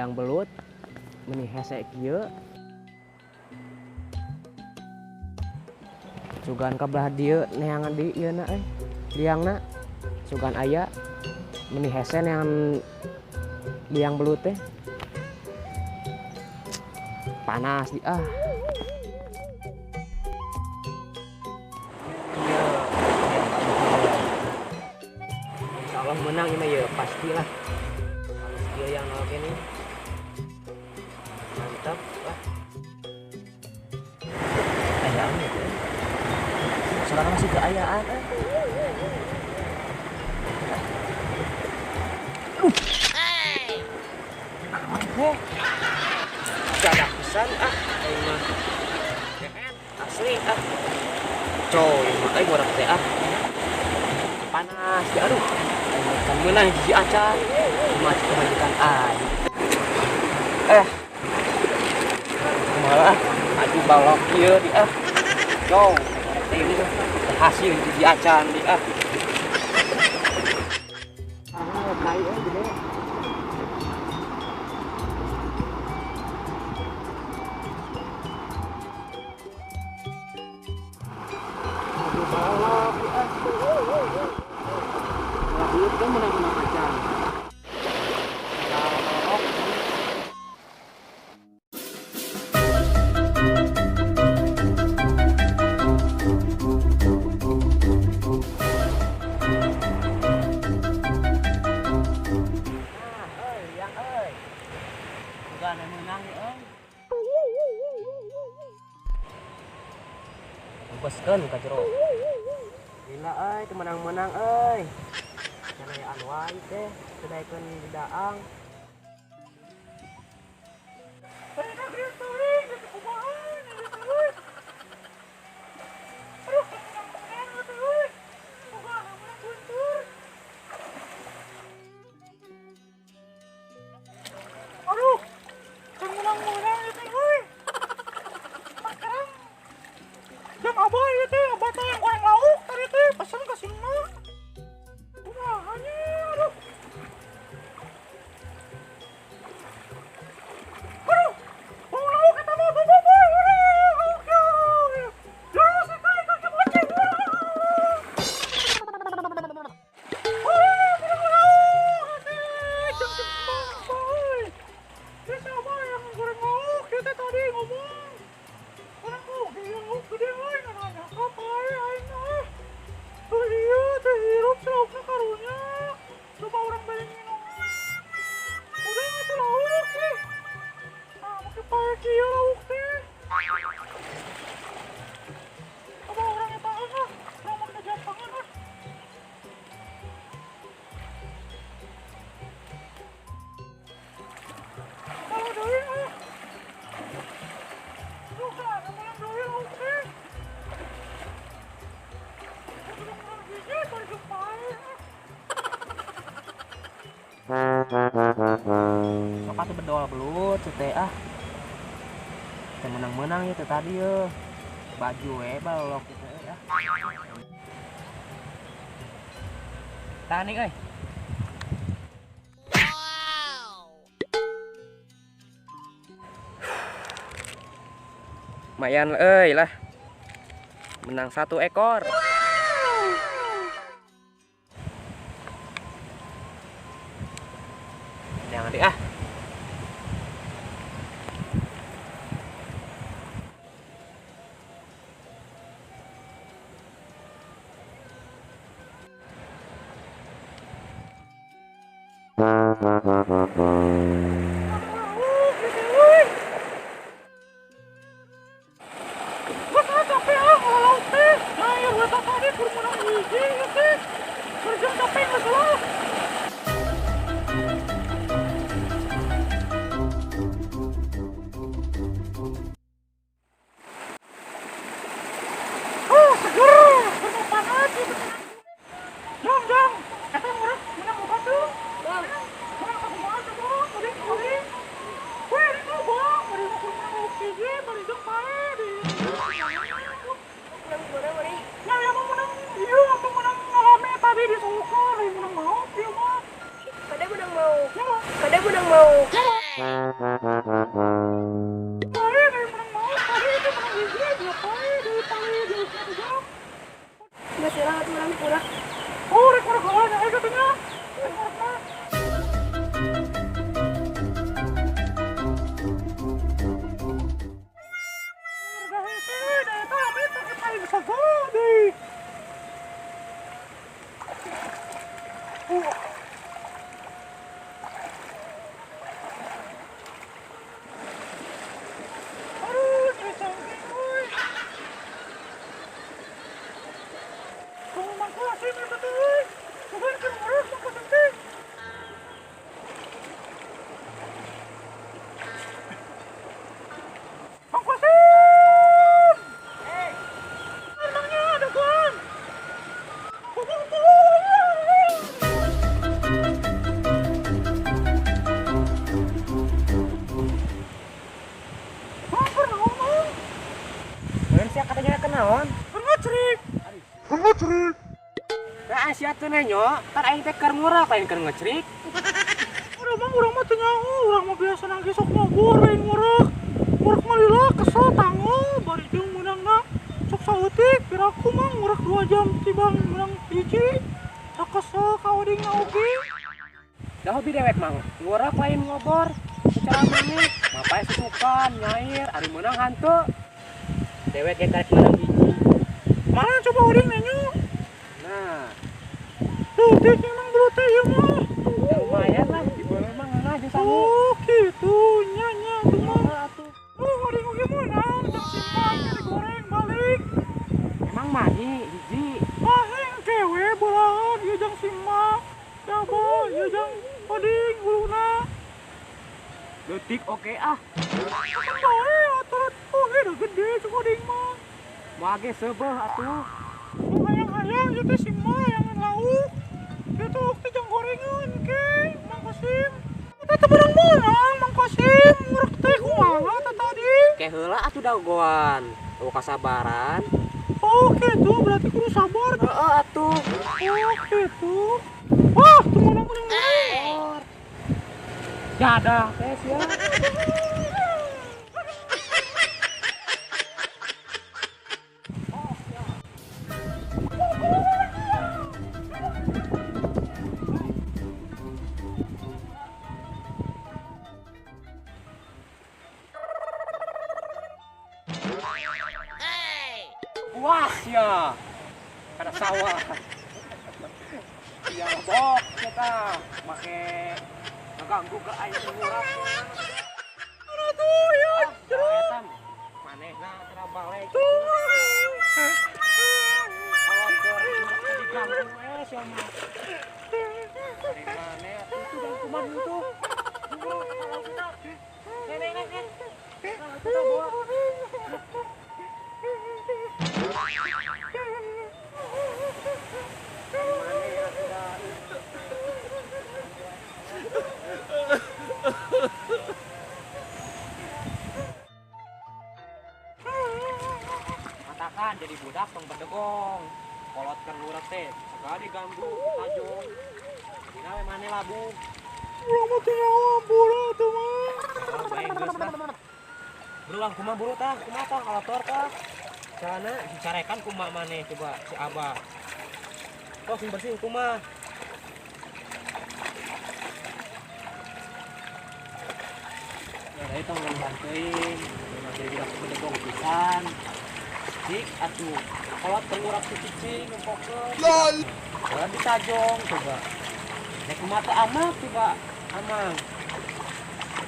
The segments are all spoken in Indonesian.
liang belut meni hese kieu sugan kabelah dieu neangan di ieu na liangna sugan aya meni hese neangan liang belut teh panas di Insya Allah menang ini ya pastilah skill yang oke nih mantap lah ayaan gitu ya sekarang masih keayaan jadak pisan emang asli coy makanya gua teh panas ya aduh kan menang hiji acan macam kebanyakan malah aduh balok ieu di coy ini hasil hiji acan di kayu gede kan menang-menang aja. Bukan menang ya, Bebaskan ka jero. Gila teu menang-menang Canayaan wae teh sedaekeun di daang. Aduh, menang-menang ya teh euy. Sekarang jam abah ya teh, abah teh yang goreng lauk tadi teh pesen ka Sina. Sok atuh bedol belut teh teh menang-menang ya teh tadi ya baju balok gitu ya tani lumayan lah menang 1 ekor. Jangan di Kadang menang mau. sia katanya kenaon? Ngecrik. Ngecrik. Nah, sia teu nenyo, tar aing teh keur ngurak lain keur ngecrik. Urang mah teu nyaho, urang mah biasa nangge sok nyogor lain ngurak. Ngurak mah lila kesel tango, bari jeung meunangna sok saeutik, piraku mah ngurak 2 jam tibang meunang hiji. Tak kesel ka odingna oge. Da hobi dewek mang, ngurak lain ngobor. Secara maneh, mapae susukan, nyair, ari meunang hanteu. Dewek ge karek meunang hiji. Mana coba oding nenyo? Nah, Leutik emang belut teh ieu mah. ya lumayan lah, di beuleum mah ngangah jeung sangu. Oh, kitu nya tuh mah. Atuh. Oding oge meunang, jeung simpan digoreng balik. Emang mahi hiji. Ahing kewe bolahan ieu jeung simma. Coba ieu jeung oding uluna. Leutik oke ah. Kan bae aturan oge da gede jeung oding mah. Moal ge seubeuh atuh. Nu hayang-hayang ieu teh simma yang lauk. Ieu teh teh jeung gorengan ke, Mang Kosim. Eta teh meunang-meunang Mang Kosim, ngurak teh kumaha teh tadi? Ke heula atuh dagoan. Tuh kasabaran. Oh, kitu berarti kudu sabar. Heeh atuh. Oh, kitu. Wah, teu meunang-meunang. Jadah teh sia. Wah ya, ada sawah. Ya bok kita make ngeganggu ke air ngurak. Mana tuh ya? Etam manehna kena balik. Kalau ke diganggu sia mah. Dari mana itu dan kuman itu. Nek. Kita bawa. Katakan jadi budak tong berdegong. Kolot keur ngurak teh, segala diganggu, tajung. Dina we maneh labu. Urang mah teu nyaho ampura tuh mah. Bae geus lah. Berulang kumaha buru tah, kumaha tah kalator tah. Carana dicarekan kumaha maneh coba si Abah. Kok sing bersih kumaha? Ya dari tong bantuin, jadi budak berdegong pisan. Dik atuh, kolot tengurak si cicing ngempokkeun. LOL. Kolot ditajong coba. Nek kumaha teh amak coba amang.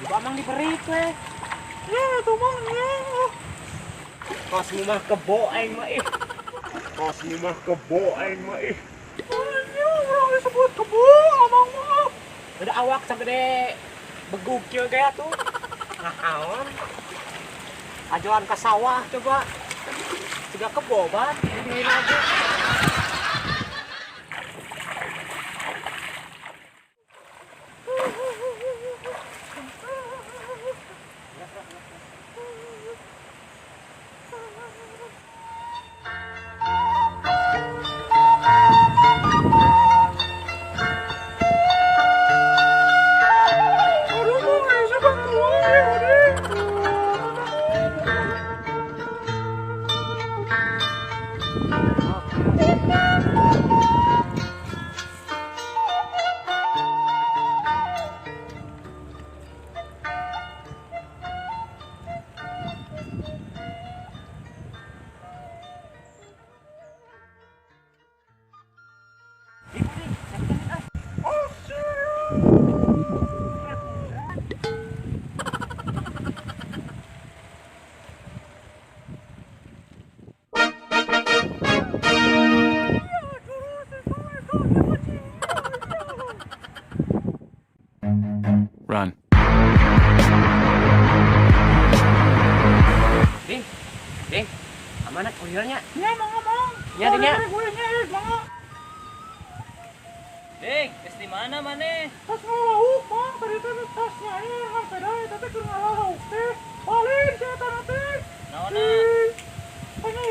Coba amang diberi teh. Ya, itu mah nya. Kosmu mah kebo aing mah ih. Kosmu mah kebo aing mah ih. Nya urang disebut kebo amang mah. Udah awak sagede beguk kieu ge atuh. Naon? Ajoan ka sawah coba. Siga kebo ban, ini lagi. Aduh mah geus bantuan ya, oding. Oh, siap. Run. Ding, amanat kurirnya. Nya ngomong. Nya, Ding, nya. Gue nya, mangga. Ding, geus di mana maneh? Tas ngalauk, Mang. Tadi teh tas nyair ngan pedai, tapi keur ngalauk teh. Balik si eta teh. Naonna? Hanya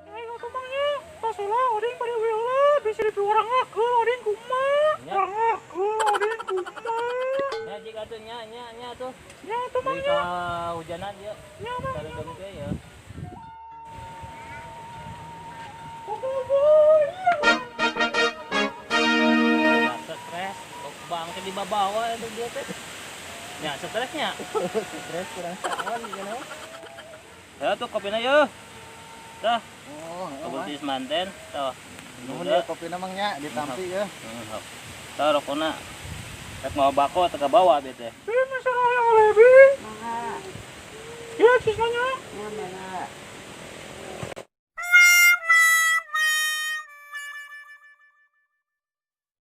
Ayo tumangnya, pasola oding pada wela, bisa dipi orang akal oding kumaha. Ya. Orang akal oding kumaha. Ya jika tuh nya tuh. Ya Beli tumangnya, ka hujanan dia. ya mah. Cari dong ke ya. Boy. Ya stres. Kok bangke di bawah itu dia teh. Ya stresnya. Stres kurang saon gitu. Ya tuh kopinya yuk. Dah, Oh, kebutis manten. Tuh. nuhun ya kopi namangnya ditampi ya. Tuh rokona. Rek mau bako teka bawah bete. Masalah yang lebih. Ya sisanya. Mana?